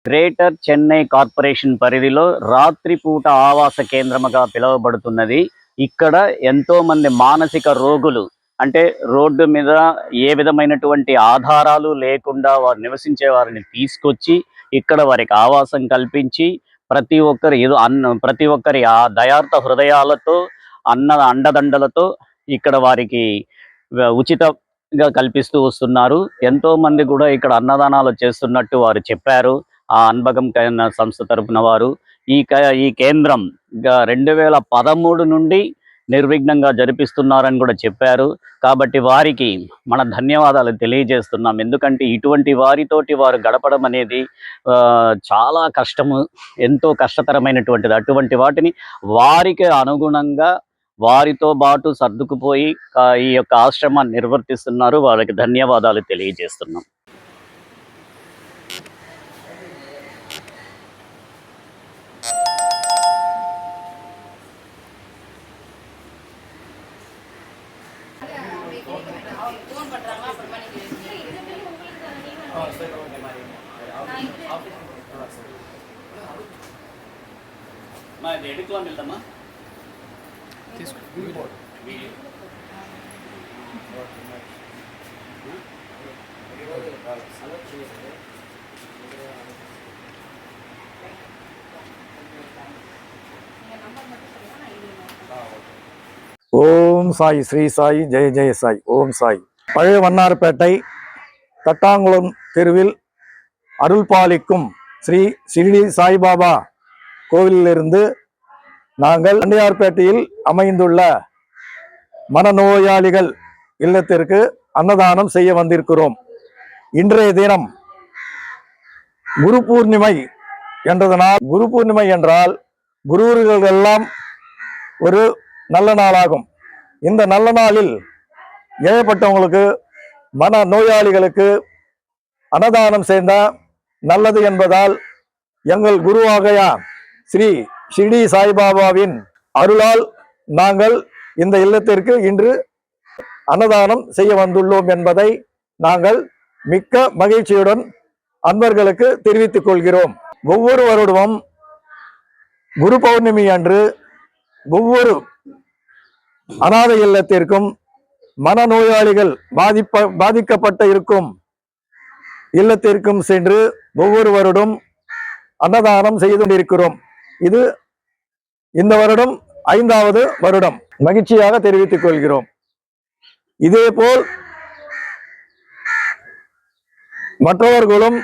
Greater Chennai corporation పరిధిలో రాత్రిపూట ఆవాస కేంద్రముగా పిలువబడుతున్నది. ఇక్కడ ఎంతో మంది మానసిక రోగులు, అంటే రోడ్డు మీద ఏ విధమైనటువంటి ఆధారాలు లేకుండా వారు నివసించే వారిని తీసుకొచ్చి ఇక్కడ వారికి ఆవాసం కల్పించి ప్రతి ఒక్కరి ఆ దయార్థ హృదయాలతో అండదండలతో ఇక్కడ వారికి ఉచితంగా కల్పిస్తూ వస్తున్నారు. ఎంతో మంది కూడా ఇక్కడ అన్నదానాలు చేస్తున్నట్టు వారు చెప్పారు. ఆ అన్బగం సంస్థ తరపున వారు ఈ కేంద్రం 2013 నుండి నిర్విఘ్నంగా జరిపిస్తున్నారని కూడా చెప్పారు. కాబట్టి వారికి మన ధన్యవాదాలు తెలియజేస్తున్నాం. ఎందుకంటే ఇటువంటి వారితోటి వారు గడపడం అనేది చాలా కష్టము, ఎంతో కష్టతరమైనటువంటిది. అటువంటి వాటిని వారికి అనుగుణంగా వారితో పాటు సర్దుకుపోయి ఈ యొక్క ఆశ్రమాన్ని నిర్వర్తిస్తున్నారు. వాళ్ళకి ధన్యవాదాలు తెలియజేస్తున్నాం. ஓம் சாய், ஸ்ரீ சாய், ஜெய ஜெய சாய். ஓம் சாய். பழைய வண்ணாரப்பேட்டை தட்டாங்குளம் தெருவில் அருள் பாலிக்கும் ஸ்ரீ ஷிரடி சாய்பாபா கோவிலிலிருந்து நாங்கள் தண்டையார்பேட்டையில் அமைந்துள்ள மனநோயாளிகள் இல்லத்திற்கு அன்னதானம் செய்ய வந்திருக்கிறோம். இன்றைய தினம் குரு பூர்ணிமை என்றதனால், குரு பூர்ணிமை என்றால் குருவர்கள் எல்லாம் ஒரு நல்ல நாளாகும். இந்த நல்ல நாளில் ஏற்பட்டவங்களுக்கு, மன நோயாளிகளுக்கு அன்னதானம் செய்தா நல்லது என்பதால் எங்கள் குருவாகைய ஸ்ரீ ஷிரடி சாய்பாபாவின் அருளால் நாங்கள் இந்த இல்லத்திற்கு இன்று அன்னதானம் செய்ய வந்துள்ளோம் என்பதை நாங்கள் மிக்க மகிழ்ச்சியுடன் அன்பர்களுக்கு தெரிவித்துக் கொள்கிறோம். ஒவ்வொரு வருடமும் குரு பௌர்ணமி அன்று ஒவ்வொரு அநாதை இல்லத்திற்கும் மனநோயாளிகள் பாதிக்கப்பட்ட இருக்கும் இல்லத்திற்கும் சென்று ஒவ்வொரு வருடம் அன்னதானம் செய்து கொண்டிருக்கிறோம். இது இந்த வருடம் 5வது வருடம். மகிழ்ச்சியாக தெரிவித்துக் கொள்கிறோம். இதேபோல் மற்றவர்களும்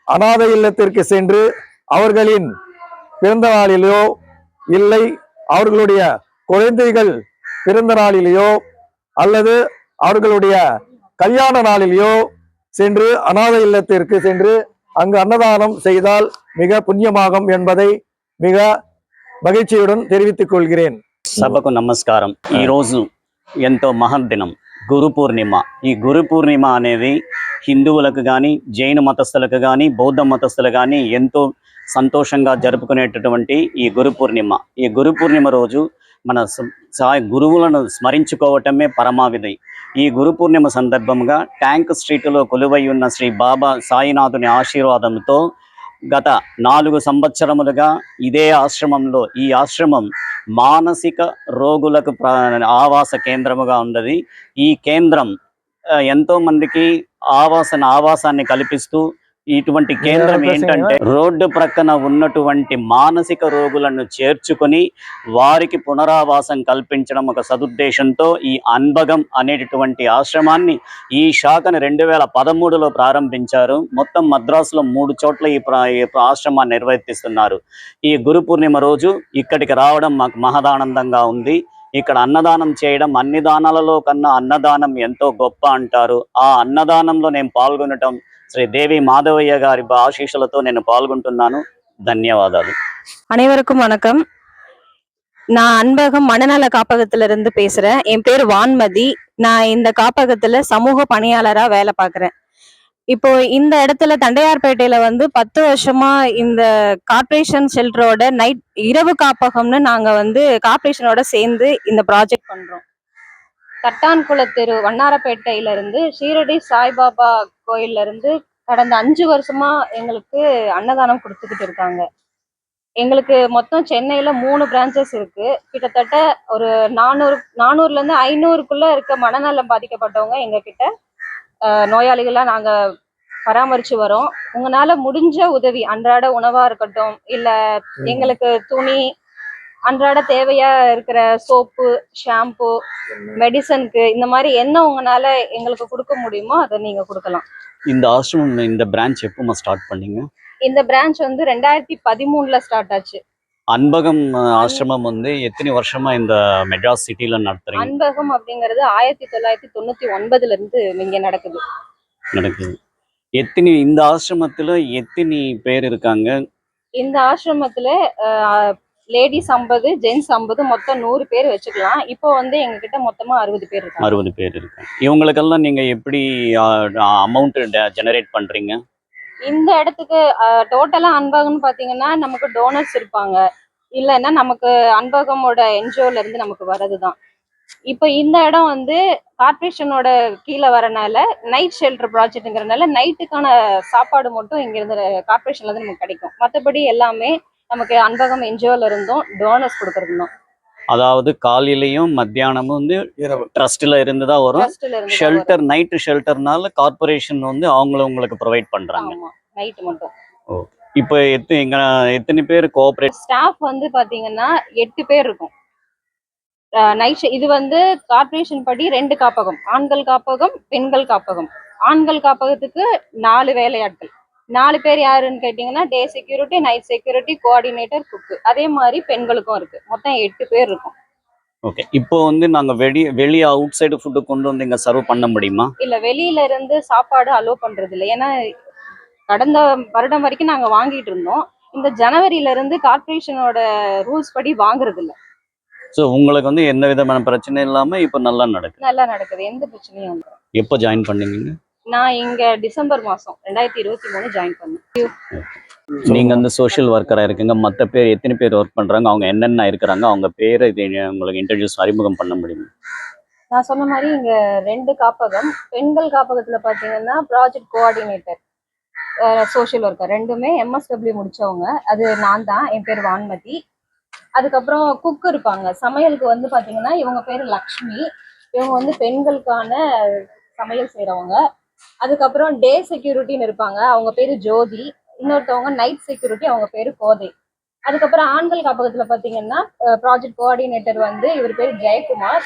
அநாதை இல்லத்திற்கு சென்று அவர்களின் பிறந்த நாளிலோ இல்லை அவர்களுடைய குழந்தைகள் பிறந்த நாளிலேயோ அல்லது அவர்களுடைய கல்யாண நாளிலேயோ சென்று அநாதை இல்லத்திற்கு சென்று அங்கு அன்னதானம் செய்தால் மிக పుణ్యమాగం என்பதை మిగ మగిழ்చియుடன் தெரிவித்துக் கொள்கிறேன். సభకు నమస్కారం. ఈరోజు ఎంతో మహద్దినం, గురు పూర్ణిమ. ఈ గురు పూర్ణిమ అనేది హిందువులకు కానీ, జైన మతస్థులకు కానీ, బౌద్ధ మతస్థులకు కానీ ఎంతో సంతోషంగా జరుపుకునేటటువంటి ఈ గురు పూర్ణిమ. ఈ గురు పూర్ణిమ రోజు మన గురువులను స్మరించుకోవటమే పరమావిధి. ఈ గురు పూర్ణిమ సందర్భంగా ట్యాంక్ స్ట్రీట్లో కొలువై ఉన్న శ్రీ బాబా సాయినాథుని ఆశీర్వాదంతో గత 4 సంవత్సరములుగా ఇదే ఆశ్రమంలో, ఈ ఆశ్రమం మానసిక రోగులకు ఆవాస కేంద్రముగా ఉన్నది. ఈ కేంద్రం ఎంతో మందికి ఆవాసాన్ని కల్పిస్తూ, ఇటువంటి కేంద్రం ఏంటంటే రోడ్డు ప్రక్కన ఉన్నటువంటి మానసిక రోగులను చేర్చుకొని వారికి పునరావాసం కల్పించడం ఒక సదుద్దేశంతో ఈ అన్బగం అనేటటువంటి ఆశ్రమాన్ని, ఈ శాఖను 2013లో ప్రారంభించారు. మొత్తం మద్రాసులో 3 చోట్ల ఈ ఆశ్రమాన్ని నిర్వర్తిస్తున్నారు. ఈ గురు పూర్ణిమ రోజు ఇక్కడికి రావడం మాకు మహదానందంగా ఉంది. ఇక్కడ అన్నదానం చేయడం అన్ని దానాలలో కన్నా అన్నదానం ఎంతో గొప్ప అంటారు. ఆ అన్నదానంలో నేను పాల్గొనటం శ్రీ దేవి మాధవయ్య గారి ఆశీస్సులతో నేను పాల్గొంటున్నాను. ధన్యవాదాలు. அனைவருக்கும் வணக்கம். நான் அன்பகம் மனநல காப்பகத்துல இருந்து பேசுறேன். என் பேர் வான்மதி. நான் இந்த காப்பகத்துல சமூக பணியாளரா வேலை பார்க்குறேன். இப்போ இந்த இடத்துல தண்டையார்பேட்டையில 10 வருஷமா இந்த கார்பரேஷன் ஷெல்டரோட இரவு காப்பகம்னு நாங்க கார்பரேஷனோட சேர்ந்து இந்த ப்ராஜெக்ட் பண்றோம். தட்டான்குள தெரு வண்ணாரப்பேட்டையில இருந்து ஷீரடி சாய்பாபா கோயில்ல இருந்து கடந்த 5 வருஷமா எங்களுக்கு அன்னதானம் கொடுத்துக்கிட்டு இருக்காங்க. எங்களுக்கு மொத்தம் சென்னையில 3 பிரான்ச்சஸ் இருக்கு. கிட்டத்தட்ட ஒரு 400ல இருந்து 500க்குள்ள இருக்க மனநலம் பாதிக்கப்பட்டவங்க எங்க கிட்ட நோயாளிகளா நாங்க பராமரிச்சு வரோம். உங்களால முடிஞ்ச உதவி, அன்றாட உணவா இருக்கட்டும், இல்ல எங்களுக்கு துணி, அன்றாட தேவையா இருக்கிற சோப்பு, ஷாம்பு, மெடிசனுக்கு, இந்த மாதிரி என்ன உங்களால எங்களுக்கு கொடுக்க முடியுமோ அதை நீங்க கொடுக்கலாம். இந்த ஆசிரமம், இந்த பிரான்ச் எப்போ ஸ்டார்ட் பண்ணீங்க? இந்த பிரான்ச் வந்து 2013ல ஸ்டார்ட் ஆச்சு. அன்பகம் ஆசிரமம் வந்து எத்தனை வருஷமா இந்த மெட்ராஸ் சிட்டில நடத்துறீங்க? அன்பகம் அப்படிங்கிறது 1999ல இருந்து இங்க நடக்குது. இந்த ஆசிரமத்துல எத்தனை பேர் இருக்காங்க? இந்த ஆசிரமத்துல லேடிஸ் 50, ஜென்ஸ் 50, மொத்தம் 100 பேர் வச்சுக்கலாம். இப்போ வந்து எங்ககிட்ட மொத்தமா 60 பேர் இருக்காங்க. 60 பேர் இருக்காங்க. இவங்களுக்கெல்லாம் நீங்க எப்படி அமௌண்ட் ஜெனரேட் பண்றீங்க? இந்த இடத்துக்கு டோட்டலா அன்பகம்னு பாத்தீங்கன்னா நமக்கு டோனர்ஸ் இருப்பாங்க, இல்லைன்னா நமக்கு அன்பகமோட என்ஜிஓல இருந்து நமக்கு வரதுதான். இப்போ இந்த இடம் வந்து கார்பரேஷனோட கீழே வரனால நைட் ஷெல்டர் ப்ராஜெக்ட்ங்கிறதுனால நைட்டுக்கான சாப்பாடு மட்டும் இங்க இருந்து கார்பரேஷன்ல இருந்து நமக்கு கிடைக்கும். மற்றபடி எல்லாமே நமக்கு அன்பகம் என்ஜிஓல இருந்தும் டோனர்ஸ் கொடுக்கறதும். அதாவது காலையிலயும் மத்தியானமும் வந்து ட்ரஸ்ட்ல இருந்து தான் வரும். ஷெல்டர், நைட் ஷெல்டர்னால கார்பரேஷன் வந்து அவங்கள உங்களுக்கு ப்ரொவைட் பண்றாங்க. நைட் மட்டும். இப்போ எத்தனை பேர் கோஆபரேட்? ஸ்டாஃப் வந்து பாத்தீங்கன்னா 8 பேர் இருக்கும். நைட் இது வந்து கார்பரேஷன் படி 2 காப்பகம், ஆண்கள் காப்பகம், பெண்கள் காப்பகம். ஆண்கள் காப்பகத்துக்கு 4 வேலையாட்கள். 4 பேர் யாருன்னு கேட்டீங்கன்னா டே செக்யூரிட்டி, நைட் செக்யூரிட்டி, கோஆர்டினேட்டர், குக்கு. அதே மாதிரி பெண்களுக்கும் இருக்கு. மொத்தம் 8 பேர் இருக்கும். ஓகே. இப்போ வந்து நாங்க வெளியே அவுட் சைடு ஃபுட்டு கொண்டு வந்து இங்க சர்வ் பண்ண முடியுமா? இல்ல, வெளியில இருந்து சாப்பாடு அலோவ் பண்றது இல்லை. ஏன்னா கடந்த வருடம் வரைக்கும் நாங்க வாங்கிட்டு இருந்தோம். இந்த ஜனவரியில இருந்து கார்பரேஷனோட ரூல்ஸ் படி வாங்குறது இல்லை. ஸோ உங்களுக்கு வந்து எந்த விதமான பிரச்சனை இல்லாம இப்போ நல்லா நடக்குது. எந்த பிரச்சனையும் இல்லை. எப்போ ஜாயின் பண்ணீங்க? நான் இங்க டிசம்பர் மாசம் 2023 ஜாயின் பண்ணேன். நீங்க வந்து சோஷியல் ஒர்க்கரா இருக்கீங்க. மற்ற பேர் எத்தனை பேர் ஒர்க் பண்றாங்க, அவங்க என்னென்ன இருக்கிறாங்க, அவங்க பேரை உங்களுக்கு இன்ட்ரடியூஸ், அறிமுகம் பண்ண முடியுமா? நான் சொன்ன மாதிரி இங்க 2 காப்பகம். பெண்கள் காப்பகத்துல பாத்தீங்கன்னா ப்ராஜெக்ட் கோஆர்டினேட்டர், சோஷியல் ஒர்க்கர், ரெண்டுமே MSW முடிச்சவங்க. அது நான் தான். என் பேர் வான்மதி. அதுக்கப்புறம் குக் இருப்பாங்க. சமையலுக்கு வந்து பாத்தீங்கன்னா இவங்க பேரு லக்ஷ்மி. இவங்க வந்து பெண்களுக்கான சமையல் செய்யறவங்க. அதுக்கப்புறம் டே செக்யூரிட்டின்னு இருப்பாங்க, அவங்க பேரு ஜோதி. இன்னொருத்தவங்க நைட் செக்யூரிட்டி, அவங்க பேரு கோதை. அதுக்கப்புறம் ஆண்கள் காப்பகத்துல பாத்தீங்கன்னா ப்ராஜெக்ட் கோஆர்டினேட்டர் வந்து இவர் பேரு ஜெயக்குமார்.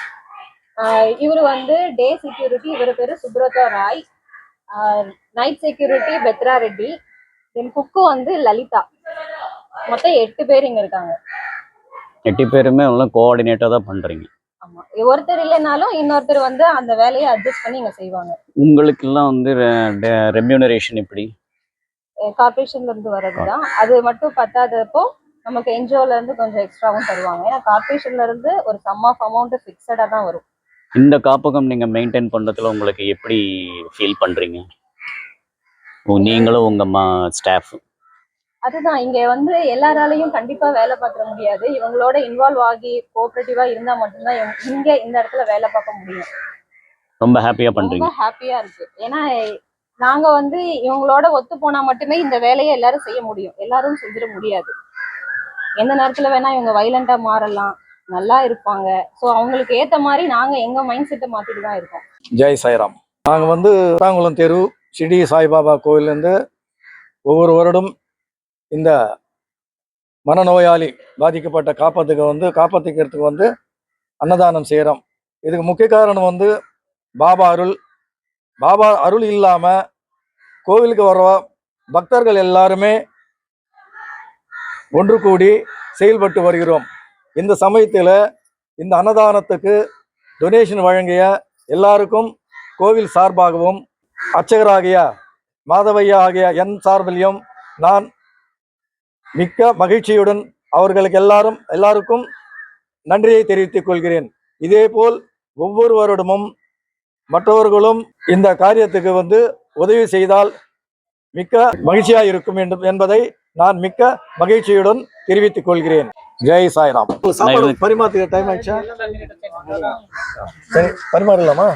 இவர் வந்து டே செக்யூரிட்டி, இவர் பேரு Subrata Roy. Night security Pedra Reddy. Then cook வந்து லலிதா. மொத்தம் 8 பேர் இங்க இருக்காங்க. 8 பேருமே கோஆர்டினேட்டா தான் பண்றீங்க? ஆமா. ஒருத்தர் இல்லைனாலும் இன்னொருத்தர் வந்து அந்த வேலையை அட்ஜஸ்ட் பண்ணி இங்க செய்வாங்க. உங்களுக்கு எல்லாம் வந்து ரெம்யூனரேஷன் எப்படி? கார்பரேஷன்ல இருந்து வர்றதுதான். அது மட்டும் பத்தாதப்போ நமக்கு என்ஜிஓல இருந்து கொஞ்சம் எக்ஸ்ட்ராவும் தருவாங்க. ஏன்னா கார்பரேஷன்ல இருந்து ஒரு சம் ஆஃப் அமௌண்ட் ஃபிக்ஸடா தான் வரும். இந்த காப்பகம் நீங்க மெயின்டைன் பண்றதுல உங்களுக்கு எப்படி ஃபீல் பண்றீங்க, நீங்களும் உங்க ஸ்டாஃப்? அதுதான், இங்க வந்து எல்லாராலையும் கண்டிப்பா வேலை பார்க்க முடியாது. இவங்களோட இன்வால்வ் ஆகி கோஆபரேட்டிவா இருந்தா மட்டும்தான் இங்க இந்த இடத்துல வேலை பார்க்க முடியும். ரொம்ப ஹாப்பியா பண்றீங்க? ரொம்ப ஹாப்பியா இருக்கு. ஏன்னா நாங்க வந்து இவங்களோட ஒத்து போனா மட்டுமே இந்த வேலையை எல்லாரும் செய்ய முடியும். எல்லாரும் செஞ்சிட முடியாது. எந்த நேரத்துல வேணா இவங்க வைலண்டா மாறலாம், நல்லா இருப்பாங்க. ஸோ அவங்களுக்கு ஏத்த மாதிரி நாங்க எங்க மைண்ட் செட்டை மாத்திட்டு தான் இருக்கோம். ஜெய் சாய்ராம். நாங்கள் வந்து தாங்குளம் தெரு ஷிரடி சாய்பாபா கோவிலேருந்து ஒவ்வொரு வருடம் இந்த மனநோயாளி பாதிக்கப்பட்ட காப்பாற்றிக்கிறதுக்கு வந்து அன்னதானம் செய்கிறோம். இதுக்கு முக்கிய காரணம் வந்து பாபா அருள் இல்லாமல் கோவிலுக்கு வர பக்தர்கள் எல்லாருமே ஒன்று கூடி செயல்பட்டு வருகிறோம். இந்த சமயத்தில் இந்த அன்னதானத்துக்கு டொனேஷன் வழங்கிய எல்லாருக்கும் கோவில் சார்பாகவும் அர்ச்சகராகிய மாதவையா ஆகிய என் சார்பிலையும் நான் மிக்க மகிழ்ச்சியுடன் அவர்களுக்கு எல்லாருக்கும் நன்றியை தெரிவித்துக் கொள்கிறேன். இதேபோல் ஒவ்வொரு வருடமும் மற்றவர்களும் இந்த காரியத்துக்கு வந்து உதவி செய்தால் மிக்க மகிழ்ச்சியாக இருக்கும் என்பதை நான் மிக்க மகிழ்ச்சியுடன் தெரிவித்துக் கொள்கிறேன். ஜெய் சாய்ராம். பரிமாற்ற டைம் ஆயிடுச்சா? சரி, பரிமாறலாமா?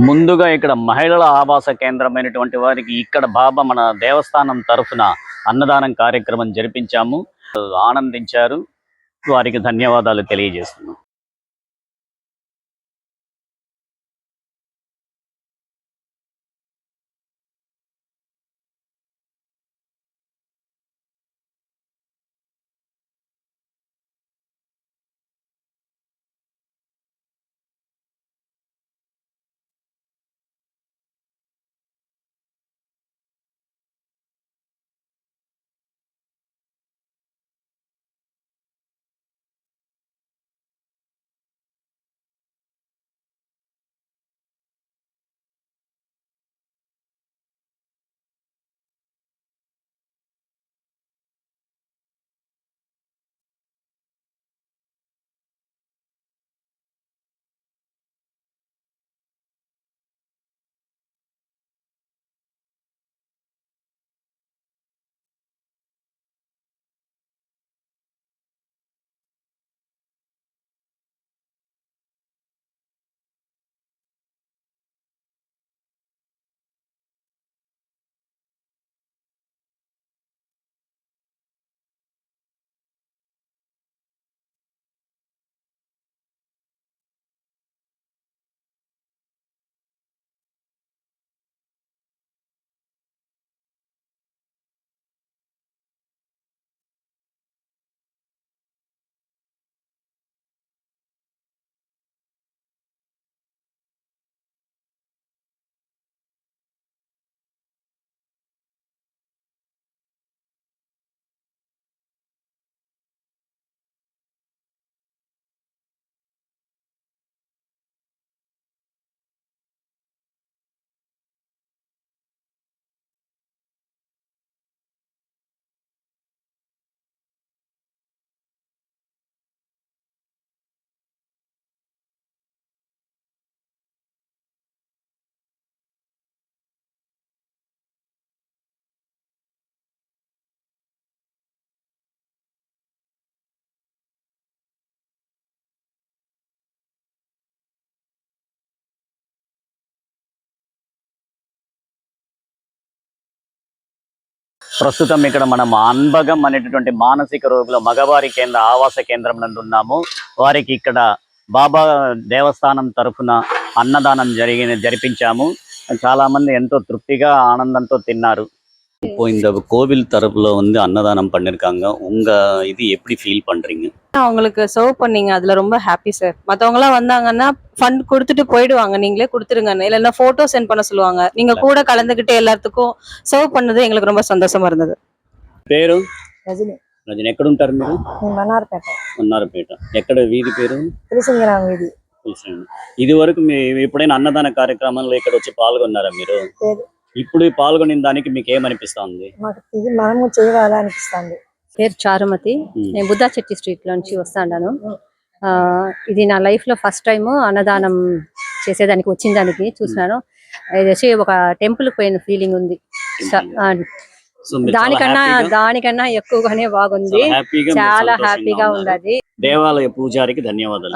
ముందుగా ఇక్కడ మహిళల ఆవాస కేంద్రమైనటువంటి వారికి ఇక్కడ బాబా మన దేవస్థానం తరఫున అన్నదానం కార్యక్రమం జరిపించాము. ఆనందించారు. వారికి ధన్యవాదాలు తెలియజేస్తున్నాం. ప్రస్తుతం ఇక్కడ మనం అన్బగం అనేటటువంటి మానసిక రోగుల మగవారి కేంద్ర ఆవాస కేంద్రం నందు ఉన్నాము. వారికి ఇక్కడ బాబా దేవస్థానం తరఫున అన్నదానం జరిపించాము. చాలా మంది ఎంతో తృప్తిగా ஆனந்தంతో తిన్నారు. இப்போ இந்த கோவில் தரப்புல அன்னதானம் பண்ணிருக்காங்க. உங்க இது எப்படி ஃபீல் பண்றீங்க? அவங்களுக்கு சர்வ் பண்ணீங்க, அதுல ரொம்ப ஹாப்பி சார். மத்தவங்க எல்லாம் வந்தாங்கன்னா ஃபண்ட் கொடுத்துட்டு போயிடுவாங்க, நீங்களே கொடுத்துருங்க, இல்லைன்னா போட்டோ சென்ட் பண்ண சொல்லுவாங்க. நீங்க கூட கலந்துகிட்டு எல்லாத்துக்கும் சர்வ் பண்ணது எங்களுக்கு ரொம்ப சந்தோஷமா இருந்தது. పేరు రజని రజని. ఎక్కడ ఉంటారు మీరు? మన్నారపేట. మన్నారపేట. ఎక్కడ వీధి పేరు? తులసింగరామ వీధి. ఇది వరకు ఎప్పుడైనా అన్నదాన కార్యక్రమంలో ఇక్కడ వచ్చి పాల్గొన్నారా మీరు? లేదు. ఇప్పుడు పాల్గొనిన దానికి మీకు ఏమనిపిస్తుంది? మాకు ఇది మనము చేయాలనిపిస్తుంది. పేరు చారుమతి. నేను బుద్ధా చెట్టి స్ట్రీట్ నుంచి వస్తాను. ఇది నా లైఫ్ లో ఫస్ట్ టైం అన్నదానం చేసేదానికి వచ్చిన దానికి చూసినాను. ఇది వచ్చి ఒక టెంపుల్ పోయిన ఫీలింగ్ ఉంది. దానికన్నా ఎక్కువగానే బాగుంది. చాలా హ్యాపీగా ఉంది. దేవాలయ పూజారికి ధన్యవాదాలు.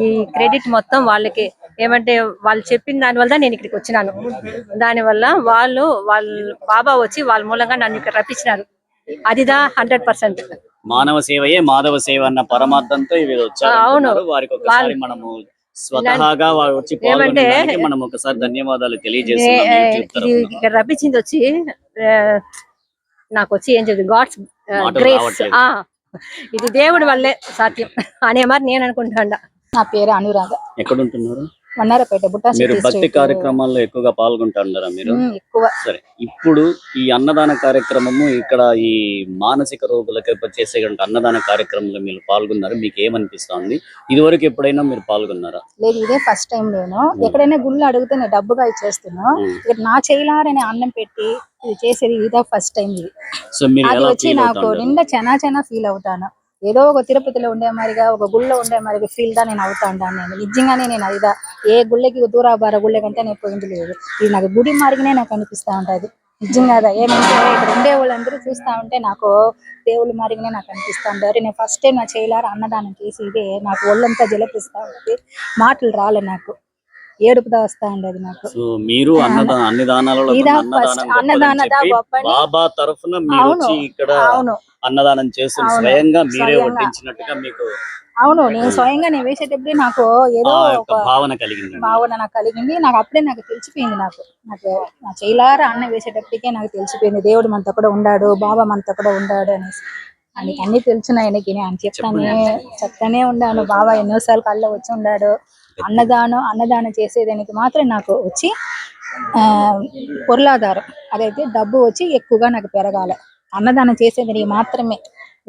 ఈ క్రెడిట్ మొత్తం వాళ్ళకి. ఏమంటే వాళ్ళు చెప్పిన దాని వల్ల నేను ఇక్కడికి వచ్చినాను. దాని వల్ల వాళ్ళు బాబా వచ్చి వాళ్ళ మూలంగా నన్ను ఇక్కడ రప్పించినారు. అదిదా 100%. మానవ సేవయే మాధవ సేవ అన్న పరమార్థంతో ఇవి వచ్చారు. అవును. వారికి ఒకసారి మనము స్వతహాగా వారు వచ్చి పాల్గొనడానికి మనం ఒకసారి ధన్యవాదాలు తెలియజేస్తున్నాం. ఇక్కడ రప్పించింది వచ్చి నాకు వచ్చి ఏం చెప్తుంది, గాడ్స్ గ్రేస్. ఇది దేవుడి వల్లే సాధ్యం అనే మరి నేను అనుకుంటాను. నా పేరు అనురాధ. ఎక్కడ ఉంటున్నారు? మన్నారపేట. మీరు భక్తి కార్యక్రమాల్లో ఎక్కువగా పాల్గొంటున్నారా మీరు? ఎక్కువ. సరే, ఇప్పుడు ఈ అన్నదాన కార్యక్రమము ఇక్కడ ఈ మానసిక రోగులకు చేసే అన్నదాన కార్యక్రమంలో మీరు పాల్గొన్నారు. మీకు ఏమనిపిస్తుంది? ఇది వరకు ఎప్పుడైనా మీరు పాల్గొన్నారా? లేదు, ఇదే ఫస్ట్ టైం. నేను ఎక్కడైనా గుళ్ళు అడిగితే నేను డబ్బుగా ఇచ్చేస్తున్నా. ఇక్కడ నా చేయలారని అన్నం పెట్టి ఇది చేసేది ఇదే ఫస్ట్ టైం. ఇది సో మీరు అది వచ్చి నాకు నిండా చాలా ఫీల్ అవుతాను. ఏదో ఒక తిరుపతిలో ఉండే మరిగా, ఒక గుళ్ళో ఉండే మరిగా ఫీల్ దా నేను అవుతా ఉంటాను. నేను నిజంగానే నేను అదిదా ఏ గుళ్ళకి దూరాబార గుళ్ళ కంటే నేను పోయింది లేదు. ఇది నాకు గుడి మారిగానే నాకు అనిపిస్తా ఉంటుంది. నిజంగా ఏమంటే ఇక్కడ ఉండే వాళ్ళందరూ చూస్తా ఉంటే నాకు దేవుళ్ళ మారిగానే నాకు అనిపిస్తా ఉంటారు. నేను ఫస్ట్ టైం నా చేయలారు అన్నదానం చేసి ఇదే నాకు ఒళ్ళంతా జలపిస్తా ఉంటుంది. మాటలు రాలే నాకు. ఏడుపుదా వస్తా ఉండేది నాకు. సో మీరు అన్ని దానాలలో ఇదా అన్నదానం ఫస్ట్ గొప్పదని అన్నదానదా చెప్పి గొప్పని. బాబా తరఫున మీరు అవును వచ్చి ఇక్కడ అవును అన్నదానం చేస్తుంది అవును స్వయంగా మీరే స్వయంగా వడ్డించినట్టుగా మీకు అవును. నేను స్వయంగా నేను వేసేటప్పుడే నాకు ఏదో ఆ ఒక యొక్క భావన కలిగింది. భావన నాకు కలిగింది. నాకు అప్పుడే నాకు తెలిసిపోయింది. నాకు నా చేయిలారా అన్నం వేసేటప్పటికే నాకు తెలిసిపోయింది, దేవుడు మనతో కూడా ఉన్నాడు, బాబా మనతో కూడా ఉన్నాడు అనేసి. ఆయనకి అన్ని తెలిసిన ఆయనకి అని చెప్తానే ఉన్నాను. బాబా ఎన్నోసార్లు కళ్ళ వచ్చి ఉన్నాడు. అన్నదానం చేసేదానికి మాత్రం నాకు వచ్చి పొర్లాధారం అదైతే డబ్బు వచ్చి ఎక్కువగా నాకు పెరగాలి. అన్నదానం చేసేదానికి మాత్రమే,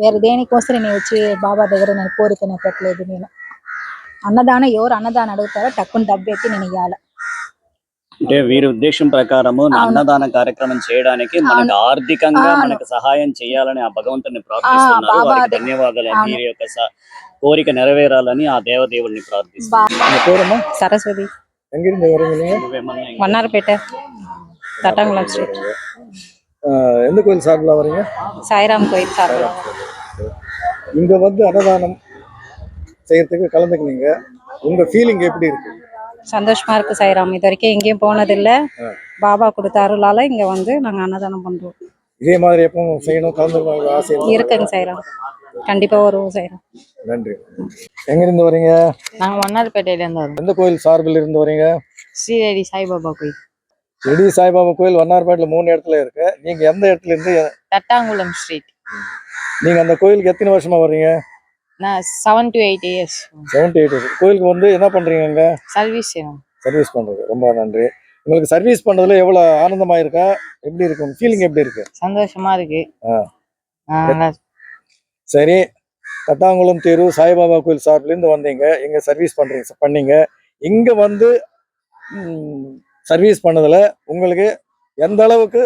వేరే దేనికోసం నేను వచ్చి బాబా దగ్గర నేను కోరికనే పెట్టలేదు. నేను ఎవరు అన్నదానం అడుగుతారో టక్కుని డబ్బు ఎత్తి నేను ఇవ్వాలి. అంటే వీరి ఉద్దేశం ప్రకారము అన్నదాన కార్యక్రమం చేయడానికి మనకు ఆర్థికంగా మనకు సహాయం చేయాలని ఆ భగవంతుని ప్రార్థిస్తున్నారు. వారికి ధన్యవాదాలు. వీరి యొక్క కోరిక నెరవేరాలని ఆ దేవదేవుడిని ప్రార్థిస్తున్నారు. సరస్వతి எங்கிருந்து வரீங்க நீங்க? வண்ணாரப்பேட்ட தட்டாங்குளம் ஸ்ட்ரீட். எந்த கோயில் சார்பில் வரீங்க? சாய்ராம் கோயில் சார்பில். இங்க வந்து அன்னதானம் செய்யறதுக்கு கலந்துக்கினீங்க, உங்க ஃபீலிங் எப்படி இருக்கு? சந்தோஷமா இருக்கு சாய்ராம். இது வரைக்கும் எங்கேயும் போனதில்ல. பாபா கொடுத்த அருளால இங்க வந்து நாங்க அன்னதானம் பண்றோம். இதே மாதிரி எப்பவும் செய்யணும் கலந்துக்கணும் ஆசை இருக்குங்க சாய்ராம். கண்டிப்பா வருவோம் சாய்ராம். நன்றி. எங்கிருந்து வரீங்க? நாங்க வண்ணாரப்பேட்டையில இருந்து வரோம். எந்த கோயில் சார்பில் இருந்து வரீங்க? ஸ்ரீரடி சாய்பாபா கோயில். ஷிரடி சாய்பாபா கோயில் வண்ணாரப்பேட்டில் 3 இடத்துல இருக்கு. நீங்க எந்த இடத்துல இருந்து? தட்டாங்குளம் ஸ்ட்ரீட். நீங்க அந்த கோயிலுக்கு எத்தனை வருஷமா வர்றீங்க? நான் 7 to 8 years. 7 to 8 years. கோயிலுக்கு வந்து என்ன பண்றீங்க அங்க? சர்வீஸ் செய்யணும். சர்வீஸ் பண்றது. ரொம்ப நன்றி. உங்களுக்கு சர்வீஸ் பண்றதுல எவ்வளவு ஆனந்தமா இருக்கா? எப்படி இருக்கு? ஃபீலிங் எப்படி இருக்கு? சந்தோஷமா இருக்கு. சரி, தட்டாங்குளம் தெரு சாய்பாபா கோயில் சார்பிலேருந்து வந்தீங்க, இங்க சர்வீஸ் பண்ணீங்க. இங்க வந்து சர்வீஸ் பண்ணதுல உங்களுக்கு எந்த அளவுக்கு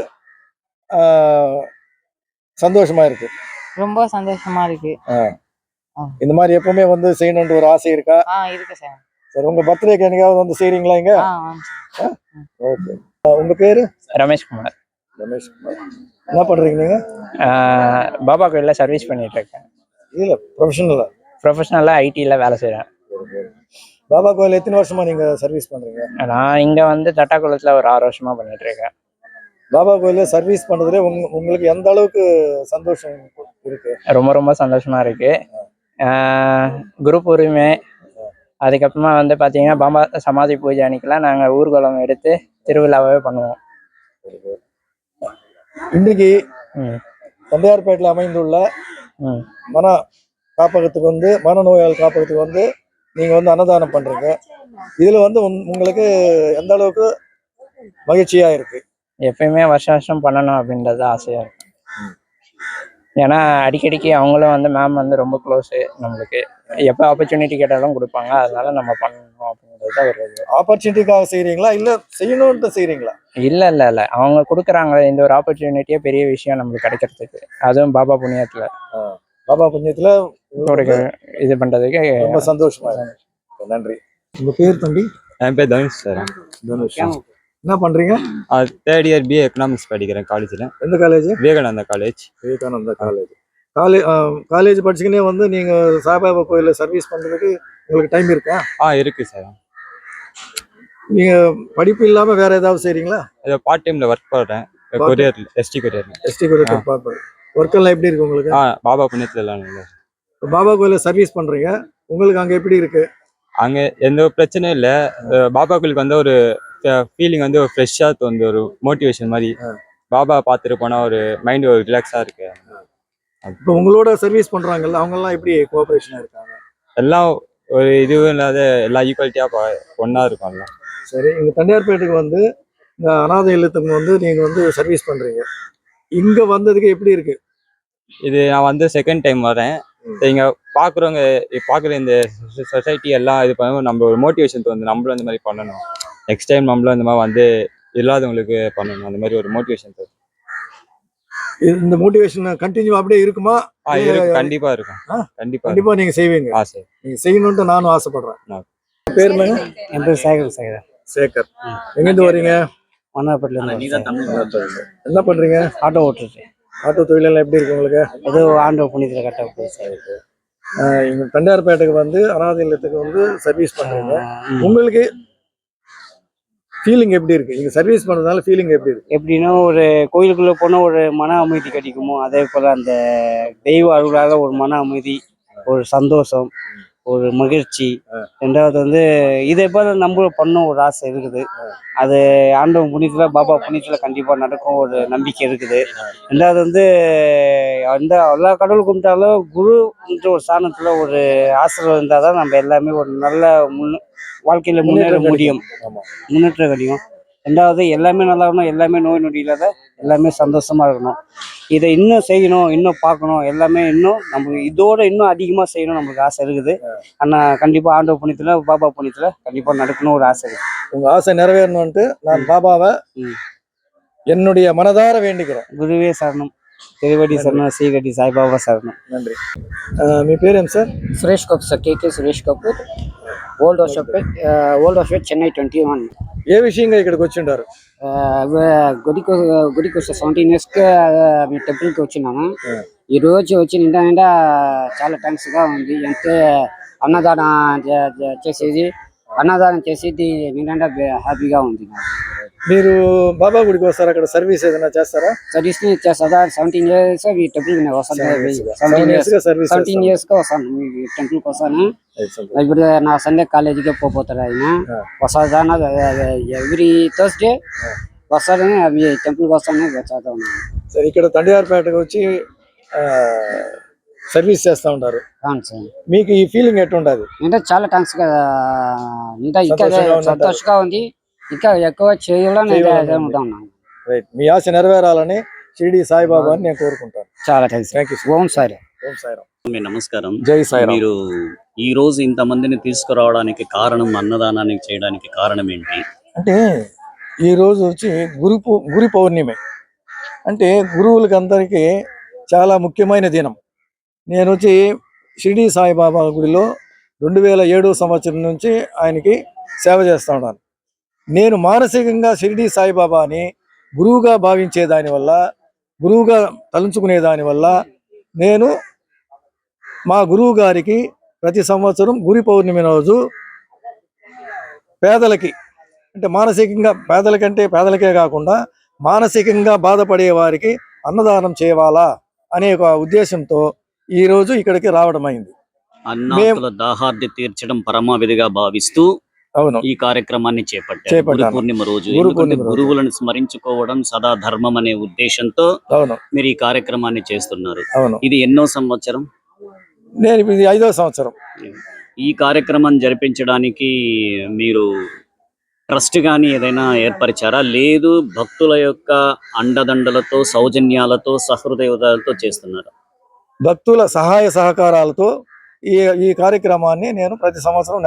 சந்தோஷமா இருக்கு? ரொம்ப சந்தோஷமா இருக்கு. இந்த மாதிரி எப்பவுமே வந்து செய்யணும்னு ஒரு ஆசை இருக்கா? இருக்கு சார். சரி, உங்க பர்த்டேக்கு என்னைக்காவது வந்து செய்றீங்களா இங்க? ஓகே. உங்க பேரு? ரமேஷ் குமார். ரமேஷ் குமார். என்ன பண்றீங்க நீங்க? பாபா கோயில்ல சர்வீஸ் பண்ணிட்டு இருக்கேன். இல்ல ப்ரொஃபஷனலா ஐடில வேலை செய்றேன். பாபா கோயில் எத்தனை வருஷமா நீங்க சர்வீஸ் பண்றீங்க? நான் இங்க வந்து தட்டாக்குளத்துல ஒரு 6 வருஷமா பண்ணிட்டு இருக்கேன். பாபா கோயில சர்வீஸ் பண்றதுல உங்களுக்கு எந்த அளவுக்கு சந்தோஷம் இருக்கு? ரொம்ப ரொம்ப சந்தோஷமா இருக்கு. குரு பூர்ணிமை, அதுக்கப்புறமா வந்து பாத்தீங்கன்னா பாபா சமாதி பூஜை அன்னைக்கெல்லாம் நாங்க ஊர்வலம் எடுத்து திருவிழாவே பண்ணுவோம். இன்னைக்கு தண்டையார்பேட்டில் அமைந்துள்ள மன காப்பகத்துக்கு வந்து மனநோயாளர் காப்பகத்துக்கு வந்து நீங்க வந்து அன்னதானம் பண்றீங்க. இதுல வந்து உங்களுக்கு எந்த அளவுக்கு மகிழ்ச்சியா இருக்கு? எப்பயுமே வருஷம் பண்ணணும் அப்படின்றது ஆசையா இருக்கு. ஏன்னா அடிக்கடிக்கு அவங்களும் வந்து மேம் வந்து ரொம்ப க்ளோஸு நம்மளுக்கு. எப்போ ஆப்பர்ச்சுனிட்டி கேட்டாலும் கொடுப்பாங்க. அதனால நம்ம பண்ணணும் அப்படின்றது ஒரு இது. ஆப்பர்ச்சுனிட்டிக்காக செய்றீங்களா இல்ல செய்யணும்னு செய்றீங்களா? இல்ல அவங்க கொடுக்குறாங்க இந்த ஒரு ஆப்பர்ச்சுனிட்டியே பெரிய விஷயம் நம்மளுக்கு கிடைக்கிறதுக்கு. அதுவும் பாபா புண்ணியத்துல ஒரு இது பண்றதுக்கு ரொம்ப சந்தோஷமா இருக்கு. நன்றி. உங்க பேர் தம்பி? என் பேர் தனுஷ் சார். தனுஷ். என்ன பண்றீங்க? 3rd year BA எக்கனாமிக்ஸ் படிக்கிறேன் காலேஜில். எந்த காலேஜ்? விவேகானந்தா காலேஜ். காலேஜ் படிச்சுக்கினே வந்து நீங்க சாய்பாபா கோயில சர்வீஸ் பண்றதுக்கு உங்களுக்கு டைம் இருக்கா? இருக்கு சார். நீங்க படிப்பு இல்லாம வேற ஏதாவது செய்றீங்களா? ஏதோ பார்ட் டைம்ல ஒர்க் பண்றேன். கொரியர்ல எஸ்டி கொரியர்ல பார்ப்பேன். ஒர்க் எல்லாம் எப்படி இருக்கு உங்களுக்கு? பாபா புண்ணியத்துல எல்லாம் நல்லா. பாபா கோயில சர்வீஸ் பண்றீங்க, உங்களுக்கு அங்க எப்படி இருக்கு? அங்க எந்த பிரச்சனையும் இல்லை. பாபா கோயிலுக்கு வந்து ஒரு ஃபீலிங் வந்து ஒரு ஃப்ரெஷ்ஷாக தோணுது, ஒரு மோட்டிவேஷன் மாதிரி. பாபா பார்த்துட்டு போனால் ஒரு மைண்ட் ஒரு ரிலாக்ஸாக இருக்கு. இப்போ உங்களோட சர்வீஸ் பண்றாங்கல்ல, அவங்க எல்லாம் எப்படி கோஆபரேஷனா இருக்காங்க? எல்லாம் ஒரு இதுவும் இல்லாத எல்லாம் ஈக்குவாலிட்டியாக ஒன்றா இருக்கும்ல. சரி, இங்கே தண்டையார்பேட்டுக்கு வந்து இந்த அனாதை இல்லத்துக்கு வந்து நீங்கள் வந்து சர்வீஸ் பண்ணுறீங்க. இங்கே வந்ததுக்கு எப்படி இருக்கு? இது நான் வந்து செகண்ட் டைம் வரேன். இங்கே பார்க்குறவங்க பார்க்குற இந்த சொசைட்டி எல்லாம் இது பண்ணுவோம், நம்ம ஒரு மோட்டிவேஷன் தோணுது, நம்மளும் இந்த மாதிரி பண்ணணும். நெக்ஸ்ட் டைம் நம்மளும் இந்த மாதிரி வந்து இல்லாதவங்களுக்கு பண்ணணும், அந்த மாதிரி ஒரு மோட்டிவேஷன் தோணும். இந்த மோட்டிவேஷன் கண்டினியூ அப்படியே இருக்குமா? கண்டிப்பா இருக்கும். கண்டிப்பா நீங்க செய்வீங்க. ஆசை நீங்க செய்யணும்னு நானும் ஆசைப்படுறேன். பேர் என்ன? என் பேர் சேகர். எங்கேருந்து வரீங்க? மன்னார்பேட்டில இருந்து. என்ன பண்றீங்க? ஆட்டோ ஓட்டுறது. ஆட்டோ தொழிலெல்லாம் எப்படி இருக்கு உங்களுக்கு? ஏதோ ஆண்டோ புண்ணியத்தில் கரெக்டாக போகுது. இங்க தண்டையார்பேட்டுக்கு வந்து அனாதை இல்லத்துக்கு வந்து சர்வீஸ் பண்றீங்க. உங்களுக்கு ஃபீலிங் எப்படி இருக்கு? இங்க சர்வீஸ் பண்றதுனால ஃபீலிங் எப்படி இருக்கு? எப்படின்னா ஒரு கோயிலுக்குள்ள போனால் ஒரு மன அமைதி கிடைக்குமோ அதே போல் அந்த தெய்வ அருளாக ஒரு மன அமைதி, ஒரு சந்தோஷம், ஒரு மகிழ்ச்சி. ரெண்டாவது வந்து இதே போல் நம்ம பண்ண ஒரு ஆசை இருக்குது. அது ஆண்டவன் புண்ணியத்தில் பாபா புண்ணியத்தில் கண்டிப்பாக நடக்கும் ஒரு நம்பிக்கை இருக்குது. ரெண்டாவது வந்து அந்த எல்லா கடவுள் கும்பிட்டாலும் குருன்ற ஒரு ஸ்தானத்தில் ஒரு ஆசிரியர் இருந்தால் தான் நம்ம எல்லாமே ஒரு நல்ல வாழ்க்கையில் முன்னேற முடியும், ஆமா. முன்னேற்றம் கிடைக்கும். ரெண்டாவது எல்லாமே நல்லா இருக்கணும், எல்லாமே நோய் நொடி இல்லாத எல்லாமே சந்தோஷமா இருக்கணும். இதை இன்னும் செய்யணும், இன்னும் பார்க்கணும், எல்லாமே இன்னும் நம்ம இதோட இன்னும் அதிகமாக செய்யணும் நம்மளுக்கு ஆசை இருக்குது. ஆனால் கண்டிப்பாக ஆண்டவ புண்ணியத்தில் பாபா புண்ணியத்தில் கண்டிப்பாக நடக்கணும் ஒரு ஆசை இருக்குது. உங்க ஆசை நிறைவேறணும்ட்டு நான் பாபாவை என்னுடைய மனதார வேண்டிக்கிறேன். గురువే శరణం, తిరువడి శరణం, శ్రీగడ్డి సాయిబాబా శరణం. நன்றி. మీ పేరేం సార్? సురేష్ కపూర్ సార్, కేకే సురేష్ కపూర్, ఓల్డ్ హాస్పిటల్ చెన్నై 21. ఏ విషయంగా ఇక్కడికి వచ్చిండారు? గుడికి వస్తే 17 yearsకి మీ టెంపుల్కి వచ్చినాను. ఈ రోజు వచ్చి నిండా చాలా థ్యాంక్స్గా ఉంది. అంటే అన్నదానం చేసేది నిండా హ్యాపీగా ఉంది. మీరు బాబా గుడికి వస్తారు, అక్కడ సర్వీస్ ఏదైనా చేస్తారా? సర్వీస్ చేస్తా. 17 years మీ టెంపుల్కి వస్తాను. 17 yearsగా వస్తాను మీ టెంపుల్కి వస్తాను. ఇప్పుడు నా సండే కాలేజీకి పోతారు ఆయన. వస్తాను ఎవ్రీ థర్స్డే వస్తాడని అవి టెంపుల్కి వస్తాను చదువుతా ఉన్నాను. సరే, ఇక్కడ తండ్రిగారిపేటకు వచ్చి సర్వీస్ చేస్తూ ఉంటారు. అవును సార్. మీకు ఈ ఫీలింగ్ ఎట్టుండదు? అంటే చాలా థ్యాంక్స్గా ఇంకా సంతోషంగా ఉంది. ఇంకా ఎక్కువ చేయాలని ఉంటాను. రైట్. మీ ఆశ నెరవేరాలని షిరిడి సాయిబాబాని నేను కోరుకుంటాను. చాలా thanks. Thank you. Om Sai. Om Sairam. మీ నమస్కారం. జై సాయిరామ్. మీరు ఈ రోజు ఇంతమందిని తీసుకురావడానికి కారణం, అన్నదానానికి చేయడానికి కారణం ఏంటి? అంటే ఈ రోజు వచ్చి గురు పౌర్ణమి. అంటే గురువులకి అందరికీ చాలా ముఖ్యమైన దినం. నేను వచ్చి షిరిడి సాయిబాబా గుడిలో 2007 సంవత్సరం నుంచి ఆయనకి సేవ చేస్తూ ఉన్నాను. నేను మానసికంగా షిరిడి సాయిబాబాని గురువుగా భావించే దానివల్ల, గురువుగా తలంచుకునే దానివల్ల నేను మా గురువు గారికి ప్రతి సంవత్సరం గురు పౌర్ణమి రోజు పేదలకి, అంటే మానసికంగా పేదలకే కాకుండా మానసికంగా బాధపడే వారికి అన్నదానం చేయాలా అనే ఒక ఉద్దేశంతో ఈ రోజు ఇక్కడికి రావడం అయింది. అన్నార్థుల దాహార్ది తీర్చడం పరమావిధిగా భావిస్తూ అవును, ఈ కార్యక్రమాన్ని చేపట్టారు. గురు పూర్ణిమ రోజు గురువులను స్మరించుకోవడం సదా ధర్మం అనే ఉద్దేశంతో అవును మీరు ఈ కార్యక్రమాన్ని చేస్తున్నారు. అవును. ఇది ఎన్నో సంవత్సరం? నేను ఇది 5వ సంవత్సరం. ఈ కార్యక్రమాన్ని జరిపించడానికి మీరు ట్రస్ట్ కానీ ఏదైనా ఏర్పరిచారా? లేదు, భక్తుల యొక్క అండదండలతో, సౌజన్యాలతో, సహృదయతలతో చేస్తున్నారు? భక్తుల సహాయ సహకారాలతో ఈ కార్యక్రమాన్ని నేను ప్రతి సంవత్సరం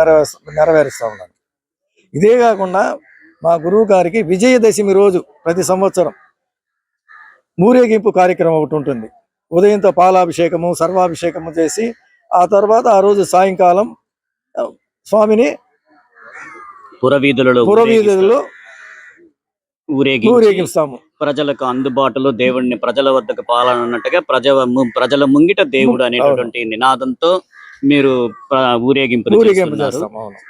నెరవేరుస్తూ ఉన్నాను. ఇదే కాకుండా మా గురువు గారికి విజయదశమి రోజు ప్రతి సంవత్సరం ఊరేగింపు కార్యక్రమం ఒకటి ఉంటుంది. ఉదయంతో పాలాభిషేకము, సర్వాభిషేకము చేసి ఆ తర్వాత ఆ రోజు సాయంకాలం స్వామిని పురవీధులలో ఊరేగిస్తాము. ప్రజలకు అందుబాటులో దేవుడిని ప్రజల వద్దకు పాలనన్నట్టుగా ప్రజల ముంగిట దేవుడు అనేటువంటి నినాదంతో మీరు ఊరేగింపు చేస్తున్నారు.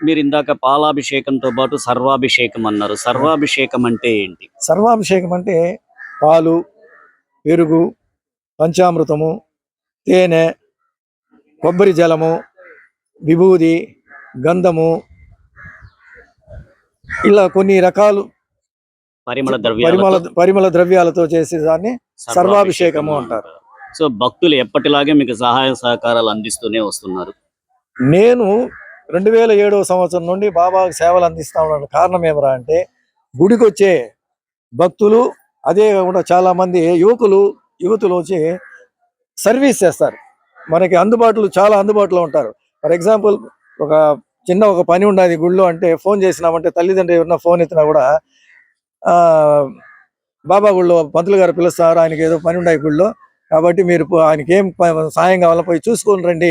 మీరు ఇందాక పాలాభిషేకంతో పాటు సర్వాభిషేకం అన్నారు. సర్వాభిషేకం అంటే ఏంటి? సర్వాభిషేకం అంటే పాలు, పెరుగు, పంచామృతము, తేనె, కొబ్బరి జలము, విభూది, గంధము, ఇలా కొన్ని రకాలు పరిమళ ద్రవ్యాలతో చేసే దాన్ని సర్వాభిషేకము అంటారు. సో భక్తులు ఎప్పటిలాగే మీకు సహాయ సహకారాలు అందిస్తూనే వస్తున్నారు. నేను 2007 సంవత్సరం నుండి బాబాకి సేవలు అందిస్తా ఉన్నాను. కారణం ఏమరా అంటే గుడికి వచ్చే భక్తులు, అదే కాకుండా చాలా మంది యువతులు వచ్చి సర్వీస్ చేస్తారు. మనకి చాలా అందుబాటులో ఉంటారు. ఫర్ ఎగ్జాంపుల్ ఒక పని ఉండదు గుడిలో అంటే ఫోన్ చేసినామంటే తల్లిదండ్రులు ఎవరన్నా ఫోన్ ఎత్తినా కూడా బాబా గుడిలో పంతులు గారు పిలుస్తారు, ఆయనకి ఏదో పని ఉన్నాయి గుడిలో, కాబట్టి మీరు ఆయనకి ఏం సాయం కావాలో పోయి చూసుకొని రండి,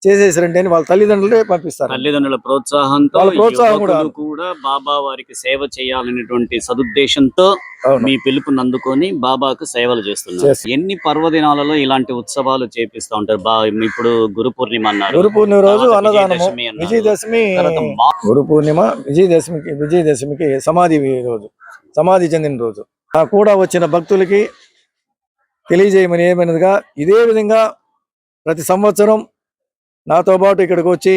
చేసేసారండి అని వాళ్ళ తల్లిదండ్రులే పంపిస్తారు. తల్లిదండ్రుల ప్రోత్సాహంతో వాళ్ళ ప్రోత్సాహం కూడా. యువకులు కూడా బాబా వారికి సేవ చేయాలనేటువంటి సదుద్దేశంతో అవును. మీ పిలుపుని అందుకొని బాబాకు సేవలు చేస్తున్నారు. చేస్తాం. ఎన్ని పర్వదినాలలో ఇలాంటి ఉత్సవాలు చేపిస్తూ ఉంటారు? ఇప్పుడు గురు పూర్ణిమ అన్నారు, గురు పూర్ణిమ రోజు తర్వాత అన్నదానము, విజయదశమి అన్నారు. విజయదశమి, తర్వాత గురు పూర్ణిమ, విజయదశమికి సమాధి రోజు, సమాధి చెందిన రోజు. కూడా వచ్చిన భక్తులకి తెలియజేయమని ఏమైనదిగా ఇదే విధంగా ప్రతి సంవత్సరం నాతో పాటు ఇక్కడికి వచ్చి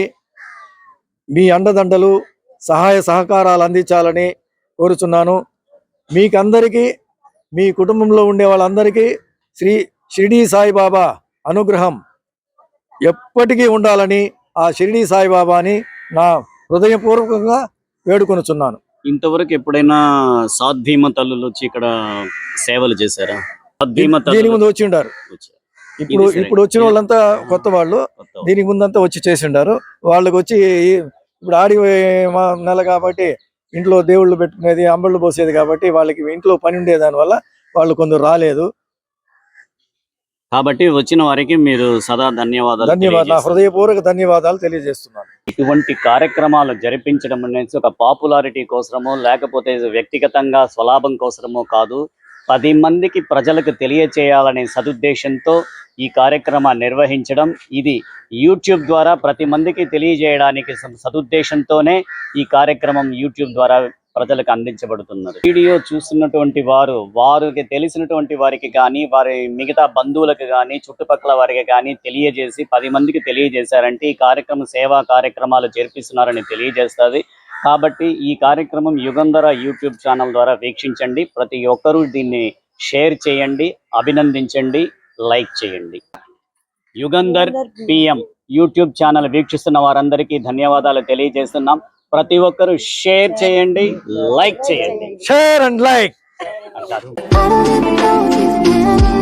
మీ అండదండలు సహాయ సహకారాలు అందించాలని కోరుచున్నాను. మీకందరికీ, మీ కుటుంబంలో ఉండే వాళ్ళందరికీ శ్రీ షిరిడీ సాయిబాబా అనుగ్రహం ఎప్పటికీ ఉండాలని ఆ షిరిడీ సాయిబాబాని నా హృదయపూర్వకంగా వేడుకొనుచున్నాను. ఇంతవరకు ఎప్పుడైనా సాధ్వీమ తల్లులు వచ్చి ఇక్కడ సేవలు చేశారా? సాధ్వీమ దీని తల్లులు ముందు వచ్చి ఉండారు. వచ్చారు. ఇప్పుడు వచ్చిన వాళ్ళంతా కొత్త వాళ్ళు. కొత్త దీనికి ముందంతా వచ్చి చేసి ఉండారు. వాళ్ళకి వచ్చి ఇప్పుడు నెల కాబట్టి ఇంట్లో దేవుళ్ళు పెట్టుకునేది, అంబళ్ళు పోసేది కాబట్టి వాళ్ళకి ఇంట్లో పని ఉండే దాని వల్ల వాళ్ళు కొందరు రాలేదు. కాబట్టి వచ్చిన వారికి మీరు సదా ధన్యవాదాలు నా తెలియజేస్తున్నారు. హృదయపూర్వక ధన్యవాదాలు తెలియజేస్తున్నాను. ఇటువంటి కార్యక్రమాలు జరిపించడం అనేది ఒక పాపులారిటీ కోసమో లేకపోతే వ్యక్తిగతంగా స్వలాభం కోసమో కాదు, 10 మందికి ప్రజలకు తెలియచేయాలనే సదుద్దేశంతో ఈ కార్యక్రమాన్ని నిర్వహించడం. ఇది యూట్యూబ్ ద్వారా ప్రతి మందికి తెలియజేయడానికి సదుద్దేశంతోనే ఈ కార్యక్రమం యూట్యూబ్ ద్వారా ప్రజలకు అందించబడుతున్నది. వీడియో చూస్తున్నటువంటి వారికి తెలిసినటువంటి వారికి కానీ, వారి మిగతా బంధువులకు కానీ, చుట్టుపక్కల వారికి కానీ తెలియజేసి 10 మందికి తెలియజేశారంటే ఈ కార్యక్రమం సేవా కార్యక్రమాలు జరిపిస్తున్నారని తెలియజేస్తుంది. కాబట్టి ఈ కార్యక్రమం యుగంధర యూట్యూబ్ ఛానల్ ద్వారా వీక్షించండి. ప్రతి ఒక్కరూ దీన్ని షేర్ చేయండి, అభినందించండి, లైక్ చేయండి. యుగంధర్ PM యూట్యూబ్ ఛానల్ వీక్షిస్తున్న వారందరికీ ధన్యవాదాలు తెలియజేస్తున్నాం. ప్రతి ఒక్కరూ షేర్ చేయండి, లైక్ చేయండి. Share and like. అంటారు. I don't even know if you've been